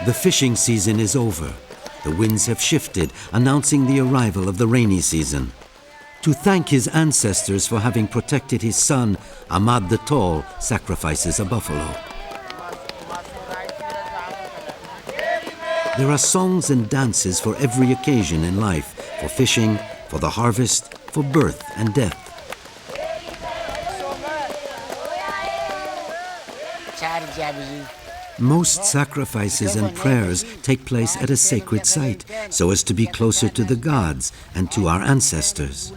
The fishing season is over. The winds have shifted, announcing the arrival of the rainy season. To thank his ancestors for having protected his son, Ahmad the Tall sacrifices a buffalo. There are songs and dances for every occasion in life, for fishing, for the harvest, for birth and death. Most sacrifices and prayers take place at a sacred site, so as to be closer to the gods and to our ancestors.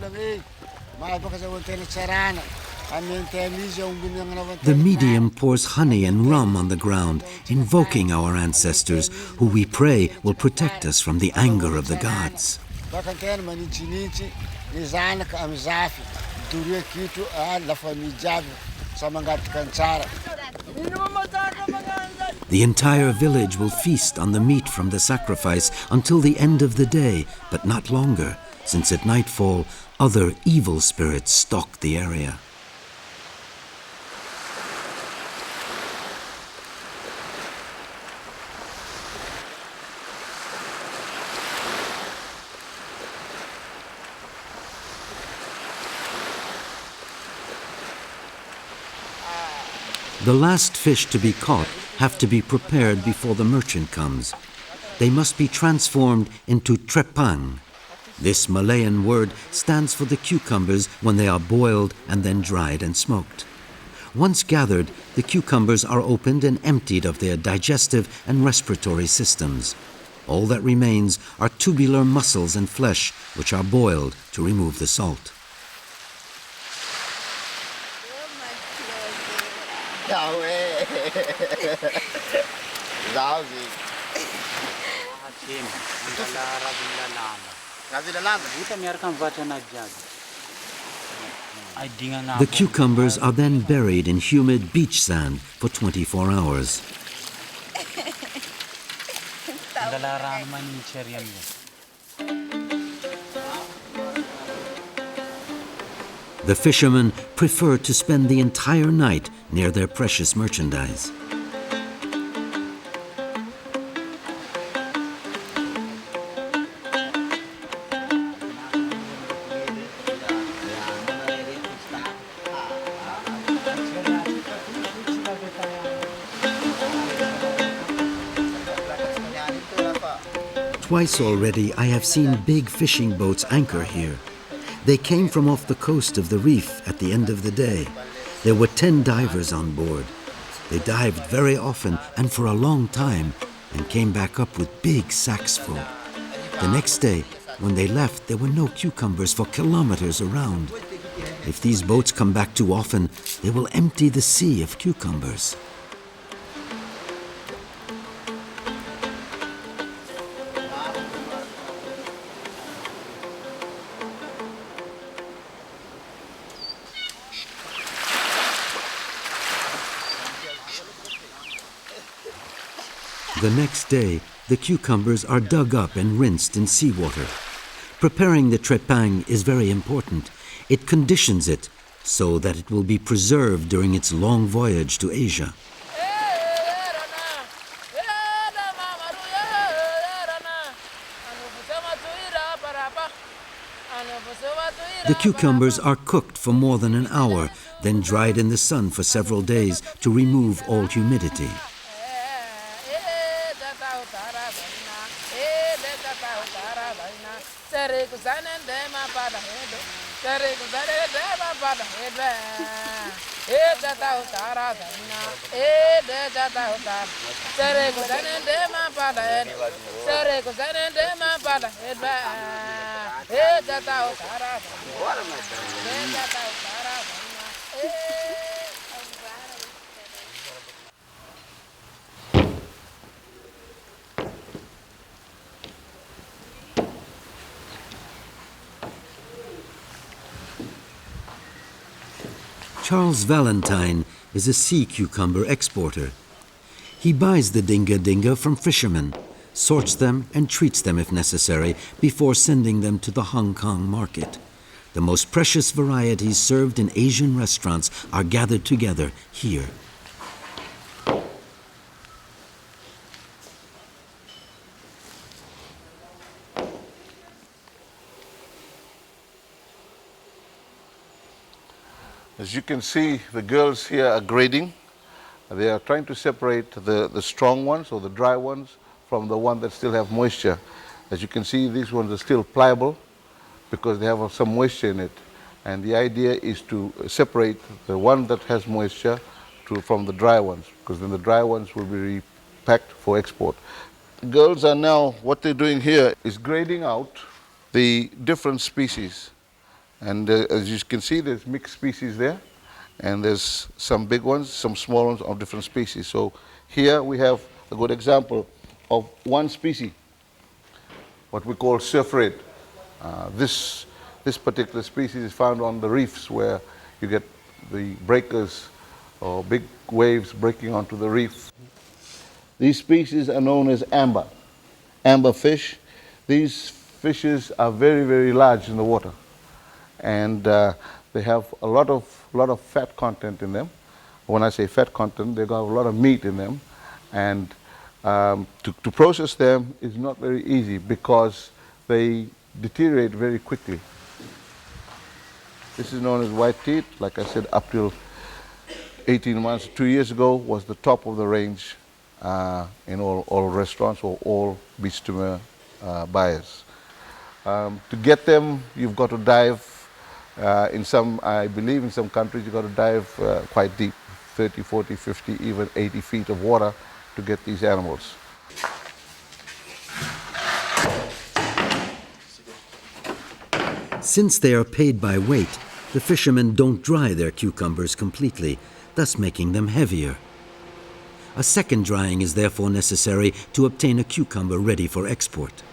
The medium pours honey and rum on the ground, invoking our ancestors, who we pray will protect us from the anger of the gods. The entire village will feast on the meat from the sacrifice until the end of the day, but not longer, since at nightfall, other evil spirits stalk the area. The last fish to be caught have to be prepared before the merchant comes. They must be transformed into trepang. This Malayan word stands for the cucumbers when they are boiled and then dried and smoked. Once gathered, the cucumbers are opened and emptied of their digestive and respiratory systems. All that remains are tubular muscles and flesh, which are boiled to remove the salt. The cucumbers are then buried in humid beach sand for 24 hours. The fishermen prefer to spend the entire night near their precious merchandise. Twice already I have seen big fishing boats anchor here. They came from off the coast of the reef at the end of the day. There were 10 divers on board. They dived very often and for a long time and came back up with big sacks full. The next day, when they left, there were no cucumbers for kilometers around. If these boats come back too often, they will empty the sea of cucumbers. The next day, the cucumbers are dug up and rinsed in seawater. Preparing the trepang is very important. It conditions it so that it will be preserved during its long voyage to Asia. The cucumbers are cooked for more than an hour, then dried in the sun for several days to remove all humidity. Charles Valentine is a sea cucumber exporter. He buys the Dinga-Dinga from fishermen, sorts them and treats them if necessary before sending them to the Hong Kong market. The most precious varieties served in Asian restaurants are gathered together here. As you can see, the girls here are grading. They are trying to separate the strong ones or the dry ones from the one that still have moisture. As you can see, these ones are still pliable because they have some moisture in it. And the idea is to separate the one that has moisture from the dry ones, because then the dry ones will be repacked for export. The girls are now, what they're doing here is grading out the different species. And as you can see, there's mixed species there. And there's some big ones, some small ones of different species. So here we have a good example of one species, what we call surf red. This particular species is found on the reefs where you get the breakers or big waves breaking onto the reef. These species are known as amber fish. These fishes are very, very large in the water, and they have a lot of fat content in them. When I say fat content, they got a lot of meat in them, and to process them is not very easy because they deteriorate very quickly. This is known as white teeth. Like I said, up till 18 months, 2 years ago, was the top of the range in all restaurants or all beach steamer buyers. To get them, you've got to dive. I believe in some countries, you've got to dive quite deep, 30, 40, 50, even 80 feet of water to get these animals. Since they are paid by weight, the fishermen don't dry their cucumbers completely, thus making them heavier. A second drying is therefore necessary to obtain a cucumber ready for export.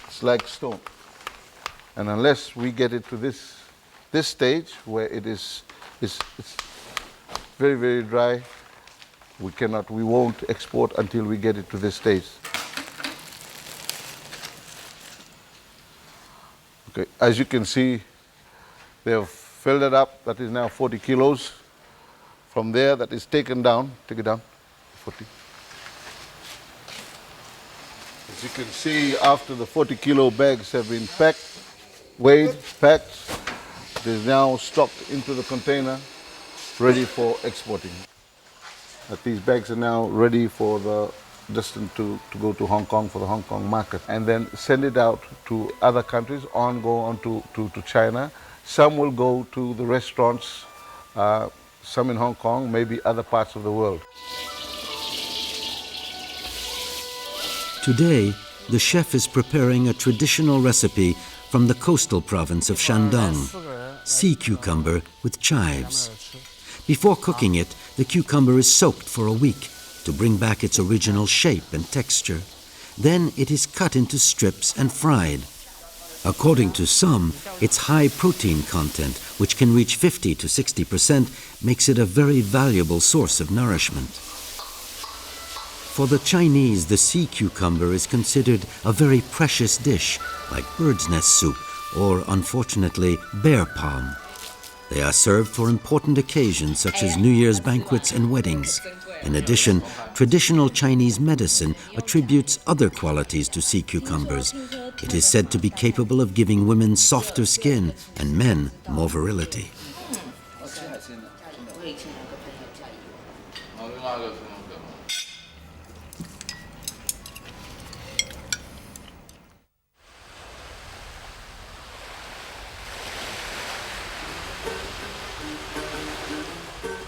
It's like stone. And unless we get it to this stage where it's very, very dry, we won't export until we get it to this stage. Okay, as you can see, they have filled it up. That is now 40 kilos. From there, that is taken down. Take it down, 40. As you can see, after the 40-kilo bags have been packed, weighed, packed, it is now stocked into the container, ready for exporting. That these bags are now ready for destined to go to Hong Kong for the Hong Kong market, and then send it out to other countries, go on to China. Some will go to the restaurants, some in Hong Kong, maybe other parts of the world. Today, the chef is preparing a traditional recipe from the coastal province of Shandong, sea cucumber with chives. Before cooking it, the cucumber is soaked for a week to bring back its original shape and texture. Then it is cut into strips and fried. According to some, its high protein content, which can reach 50 to 60%, makes it a very valuable source of nourishment. For the Chinese, the sea cucumber is considered a very precious dish, like bird's nest soup or, unfortunately, bear palm. They are served for important occasions such as New Year's banquets and weddings. In addition, traditional Chinese medicine attributes other qualities to sea cucumbers. It is said to be capable of giving women softer skin and men more virility.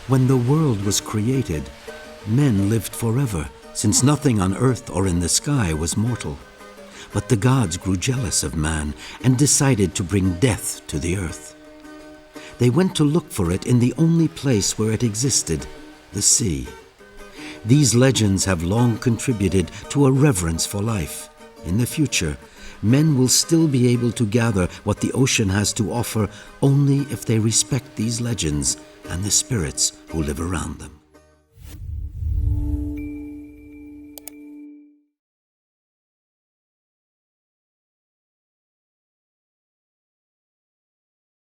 When the world was created, men lived forever, since nothing on earth or in the sky was mortal. But the gods grew jealous of man and decided to bring death to the earth. They went to look for it in the only place where it existed, the sea. These legends have long contributed to a reverence for life. In the future, men will still be able to gather what the ocean has to offer only if they respect these legends and the spirits who live around them.